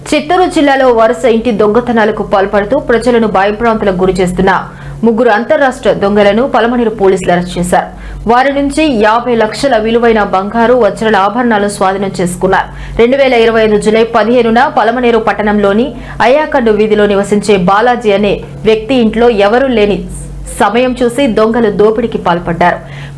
చిత్తూరు జిల్లాలో వరుస ఇంటి దొంగతనాలకు పాల్పడుతూ ప్రజలను భయభ్రాంతులకు గురి చేస్తున్న ముగ్గురు అంతర్రాష్ట్ర దొంగలను పలమనేరు పోలీసులు అరెస్ట్ చేశారు. వారి నుంచి 50 లక్షల విలువైన బంగారు వజ్రాల ఆభరణాలు స్వాధీనం చేసుకున్నారు. 2025 జూలై 15న పలమనేరు పట్టణంలోని అయ్యాకండు వీధిలో నివసించే బాలాజీ అనే వ్యక్తి ఇంట్లో ఎవరూ లేని సమయం చూసి దొంగలు దోపిడీకి పాల్పడ్డారు.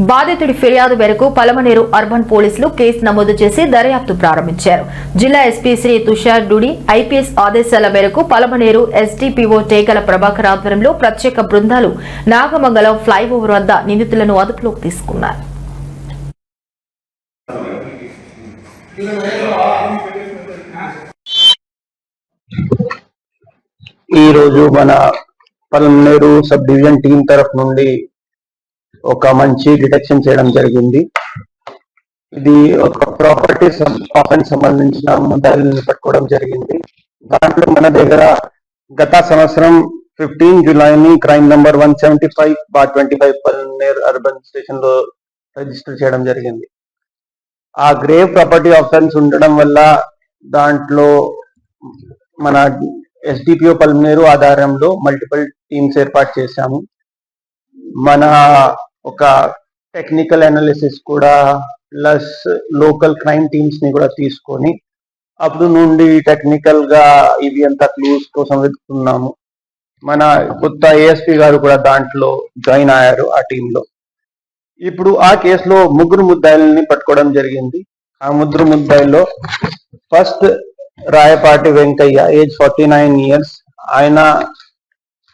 బాధితుడి ఫిర్యాదు మేరకు పలమనేరు అర్బన్ పోలీసులు కేసు నమోదు చేసి దర్యాప్తు ప్రారంభించారు. జిల్లా ఎస్పీ శ్రీ తుషార్ డుడి ఐపీఎస్ ఆదేశాల మేరకు పలమనేరు ఎస్డిపిఓ టేగల ప్రభాకర్ ఆధ్వర్యంలో ప్రత్యేక బృందాలు నాగమంగళం ఫ్లైఓవర్ వద్ద నిందితులను అదుపులోకి తీసుకున్నారు. ఈ రోజు మన పలమనేరు సబ్ డివిజన్ టీం తరఫు నుండి ఒక మంచి డిటెక్షన్ చేయడం జరిగింది. ఇది ఒక ప్రాపర్టీ ఆఫెన్స్ సంబంధించిన ముద్దాయిల్ని పట్టుకోవడం జరిగింది. దాంట్లో మన దగ్గర గత సంవత్సరం 15 జూలైని crime number 175/25 Palamaner urban station లో రిజిస్టర్ చేయడం జరిగింది. ఆ గ్రేవ్ ప్రాపర్టీ ఆఫెన్స్ ఉండడం వల్ల దాంట్లో మన ఎస్డిపిఓ పలమనేరు ఆధారంలో మల్టిపుల్ టీమ్స్ ఏర్పాటు చేశాము. మన ఒక టెక్నికల్ అనాలిసిస్ కూడా ప్లస్ లోకల్ క్రైమ్ టీమ్స్ ని కూడా తీసుకొని అప్పుడు నుండి టెక్నికల్ గా ఇవి అంతా క్లూస్ కోసం వెతుకుతున్నాము. మన కొత్త ఏఎస్పీ గారు కూడా దాంట్లో జాయిన్ అయ్యారు ఆ టీంలో. ఇప్పుడు ఆ కేసులో ముగ్గురు ముద్దాయిల్ని పట్టుకోవడం జరిగింది. ఆ ముగ్గురు ముద్దాయిల్లో first Rayapati Venkaiah, age 49 years. ఆయన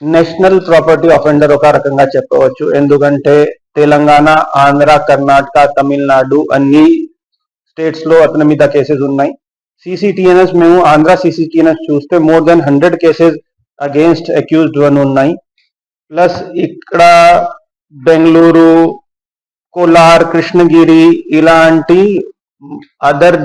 నేషనల్ ప్రాపర్టీ అఫెండర్ ఒక రకంగా చెప్పవచ్చు. ఎందుకంటే తెలంగాణ, ఆంధ్ర, కర్ణాటక, తమిళనాడు అన్ని స్టేట్స్ లో అతని మీద కేసెస్ ఉన్నాయి. సిసిటిఎన్ఎస్ మేము ఆంధ్ర సిసిటిఎన్ఎస్ చూస్తే more than 100 cases against accused one ఉన్నాయి. ప్లస్ ఇక్కడ బెంగళూరు, కోలార్, కృష్ణగిరి ఇలాంటి అదర్